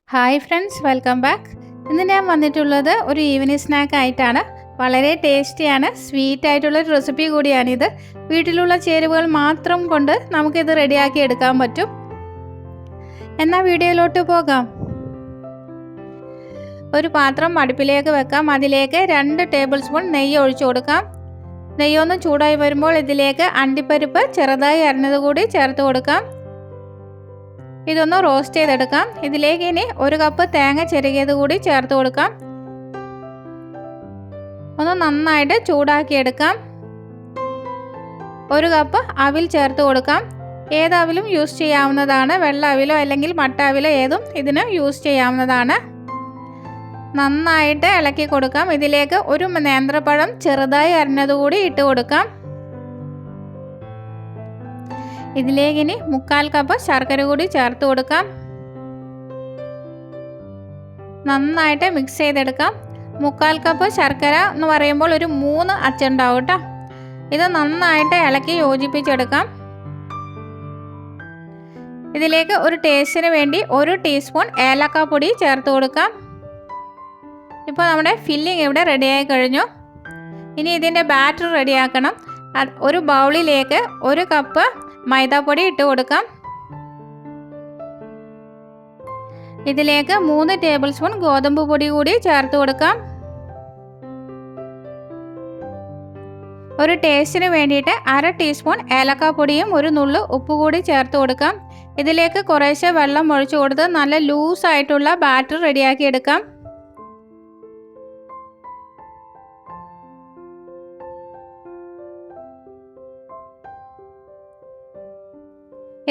Hi friends, welcome back. ഇന്ന് ഞാൻ വന്നിട്ടുള്ളത് ഒരു ഈവനിങ് സ്നാക്ക് ആയിട്ടാണ്. വളരെ ടേസ്റ്റിയാണ്, സ്വീറ്റ് ആയിട്ടുള്ളൊരു റെസിപ്പി കൂടിയാണിത്. വീട്ടിലുള്ള ചേരുവകൾ മാത്രം കൊണ്ട് നമുക്കിത് റെഡിയാക്കി എടുക്കാൻ പറ്റും. എന്നാൽ വീഡിയോയിലോട്ട് പോകാം. ഒരു പാത്രം അടുപ്പിലേക്ക് വെക്കാം. അതിലേക്ക് 2 ടേബിൾ സ്പൂൺ നെയ്യ് ഒഴിച്ചു കൊടുക്കാം. നെയ്യൊന്ന് ചൂടായി വരുമ്പോൾ ഇതിലേക്ക് അണ്ടിപ്പരിപ്പ് ചെറുതായി അരിഞ്ഞത് കൂടി ചേർത്ത് കൊടുക്കാം. ഇതൊന്ന് റോസ്റ്റ് ചെയ്തെടുക്കാം. ഇതിലേക്ക് ഇനി 1 കപ്പ് തേങ്ങ ചിരകിയത് കൂടി ചേർത്ത് കൊടുക്കാം. ഒന്ന് നന്നായിട്ട് ചൂടാക്കിയെടുക്കാം. 1 കപ്പ് അവിൽ ചേർത്ത് കൊടുക്കാം. ഏത് അവിലും യൂസ് ചെയ്യാവുന്നതാണ്. വെള്ള അവിലോ അല്ലെങ്കിൽ മട്ട അവിലോ ഏതും ഇതിന് യൂസ് ചെയ്യാവുന്നതാണ്. നന്നായിട്ട് ഇളക്കി കൊടുക്കാം. ഇതിലേക്ക് 1 നേന്ത്രപ്പഴം ചെറുതായി അരിഞ്ഞത് കൂടി ഇട്ട് കൊടുക്കാം. ഇതിലേക്ക് ഇനി 1/4 കപ്പ് ശർക്കര കൂടി ചേർത്ത് കൊടുക്കാം. നന്നായിട്ട് മിക്സ് ചെയ്തെടുക്കാം. 1/4 കപ്പ് ശർക്കര എന്ന് പറയുമ്പോൾ ഒരു 3 അച്ചുണ്ടാവും കേട്ടോ. ഇത് നന്നായിട്ട് ഇളക്കി യോജിപ്പിച്ചെടുക്കാം. ഇതിലേക്ക് ഒരു ടേസ്റ്റിന് വേണ്ടി 1 ടീസ്പൂൺ ഏലക്കാപ്പൊടി ചേർത്ത് കൊടുക്കാം. ഇപ്പോൾ നമ്മുടെ ഫില്ലിംഗ് ഇവിടെ റെഡിയായി കഴിഞ്ഞു. ഇനി ഇതിൻ്റെ ബാറ്റർ റെഡിയാക്കണം. ഒരു ബൗളിലേക്ക് 1 കപ്പ് മൈദാപ്പൊടി ഇട്ട് കൊടുക്കാം. ഇതിലേക്ക് 3 ടേബിൾ സ്പൂൺ ഗോതമ്പ് പൊടി കൂടി ചേർത്ത് കൊടുക്കാം. ഒരു ടേസ്റ്റിന് വേണ്ടിയിട്ട് 1/2 ടീസ്പൂൺ ഏലക്കാപ്പൊടിയും 1 നുള്ളു ഉപ്പ് കൂടി ചേർത്ത് കൊടുക്കാം. ഇതിലേക്ക് കുറേശ്ശെ വെള്ളം ഒഴിച്ചു കൊടുത്ത് നല്ല ലൂസായിട്ടുള്ള ബാറ്റർ റെഡിയാക്കി എടുക്കാം.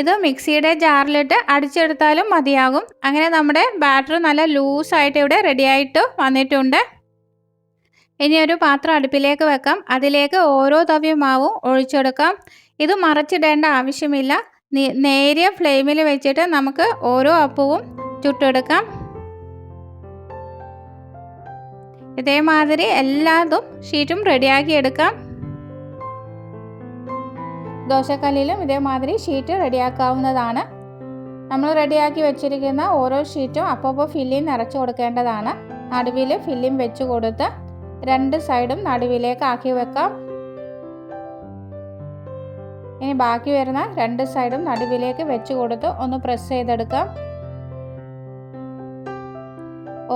ഇത് മിക്സിയുടെ ജാറിലിട്ട് അടിച്ചെടുത്താലും മതിയാകും. അങ്ങനെ നമ്മുടെ ബാറ്റർ നല്ല ലൂസായിട്ട് ഇവിടെ റെഡിയായിട്ട് വന്നിട്ടുണ്ട്. ഇനി ഒരു പാത്രം അടുപ്പിലേക്ക് വെക്കാം. അതിലേക്ക് ഓരോ തവി മാവും ഒഴിച്ചെടുക്കാം. ഇത് മറിച്ചിടേണ്ട ആവശ്യമില്ല. നേരിയ ഫ്ലെയിമിൽ വെച്ചിട്ട് നമുക്ക് ഓരോ അപ്പവും ചുട്ടെടുക്കാം. ഇതേമാതിരി എല്ലാതും ഷീറ്റും റെഡിയാക്കി എടുക്കാം. ദോശക്കല്ലിലും ഇതേമാതിരി ഷീറ്റ് റെഡിയാക്കാവുന്നതാണ്. നമ്മൾ റെഡിയാക്കി വെച്ചിരിക്കുന്ന ഓരോ ഷീറ്റും അപ്പോൾ ഫില്ലിംഗ് നിറച്ച് കൊടുക്കേണ്ടതാണ്. നടുവിൽ ഫില്ലിംഗ് വെച്ച് കൊടുത്ത് 2 സൈഡും നടുവിലേക്ക് ആക്കി വെക്കാം. ഇനി ബാക്കി വരുന്ന 2 സൈഡും നടുവിലേക്ക് വെച്ച് കൊടുത്ത് ഒന്ന് പ്രസ് ചെയ്തെടുക്കാം.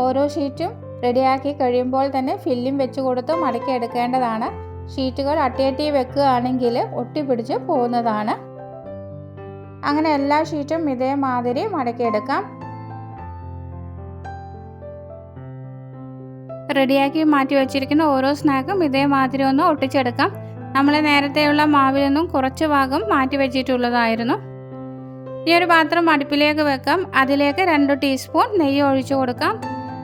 ഓരോ ഷീറ്റും റെഡിയാക്കി കഴിയുമ്പോൾ തന്നെ ഫില്ലിംഗ് വെച്ച് കൊടുത്ത് മടക്കി എടുക്കേണ്ടതാണ്. ഷീറ്റുകൾ അട്ടിയട്ടി വെക്കുകയാണെങ്കിൽ ഒട്ടിപ്പിടിച്ച് പോകുന്നതാണ്. അങ്ങനെ എല്ലാ ഷീറ്റും ഇതേമാതിരി മടക്കിയെടുക്കാം. റെഡിയാക്കി മാറ്റി വെച്ചിരിക്കുന്ന ഓരോ സ്നാക്കും ഇതേമാതിരി ഒന്ന് ഒട്ടിച്ചെടുക്കാം. നമ്മൾ നേരത്തെയുള്ള മാവിൽ നിന്നും കുറച്ച് ഭാഗം മാറ്റി വെച്ചിട്ടുള്ളതായിരുന്നു. ഈ ഒരു പാത്രം അടുപ്പിലേക്ക് വെക്കാം. അതിലേക്ക് 2 ടീസ്പൂൺ നെയ്യ് ഒഴിച്ചു കൊടുക്കാം.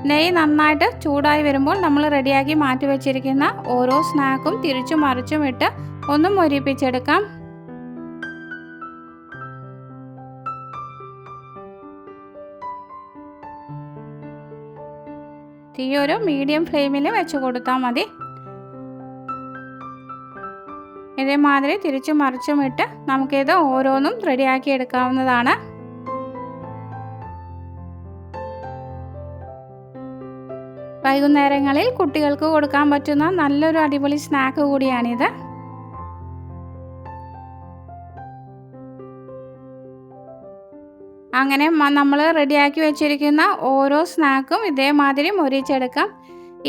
നെയ്യ് നന്നായിട്ട് ചൂടായി വരുമ്പോൾ നമ്മൾ റെഡിയാക്കി മാറ്റി വെച്ചിരിക്കുന്ന ഓരോ സ്നാക്കും തിരിച്ചും മറിച്ചും ഇട്ട് ഒന്ന് മൊരിപ്പിച്ചെടുക്കാം. തീ ഒരു മീഡിയം ഫ്ലെയിമിൽ വെച്ച് കൊടുത്താൽ മതി. ഇതേമാതിരി തിരിച്ചും മറിച്ചും ഇട്ട് നമുക്കിത് ഓരോന്നും റെഡിയാക്കി എടുക്കാവുന്നതാണ്. വൈകുന്നേരങ്ങളിൽ കുട്ടികൾക്ക് കൊടുക്കാൻ പറ്റുന്ന നല്ലൊരു അടിപൊളി സ്നാക്ക് കൂടിയാണിത്. അങ്ങനെ നമ്മൾ റെഡിയാക്കി വെച്ചിരിക്കുന്ന ഓരോ സ്നാക്കും ഇതേമാതിരി മൊരിച്ചെടുക്കാം.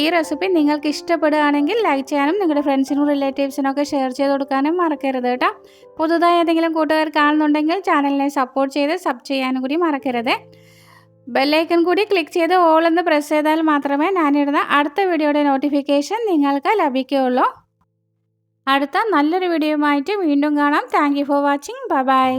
ഈ റെസിപ്പി നിങ്ങൾക്ക് ഇഷ്ടപ്പെടുകയാണെങ്കിൽ ലൈക്ക് ചെയ്യാനും നിങ്ങളുടെ ഫ്രണ്ട്സിനും റിലേറ്റീവ്സിനൊക്കെ ഷെയർ ചെയ്ത് കൊടുക്കാനും മറക്കരുത് കേട്ടോ. പുതുതായി ഏതെങ്കിലും കൂട്ടുകാർ കാണുന്നുണ്ടെങ്കിൽ ചാനലിനെ സപ്പോർട്ട് ചെയ്ത് സബ് ചെയ്യാനും കൂടി മറക്കരുത്. ബെല്ലൈക്കൺ കൂടി ക്ലിക്ക് ചെയ്ത് ഓൾ എന്ന് പ്രസ് ചെയ്താൽ മാത്രമേ ഞാനിടുന്ന അടുത്ത വീഡിയോയുടെ നോട്ടിഫിക്കേഷൻ നിങ്ങൾക്ക് ലഭിക്കുകയുള്ളൂ. അടുത്ത നല്ലൊരു വീഡിയോയുമായിട്ട് വീണ്ടും കാണാം. Thank you for watching. Bye bye.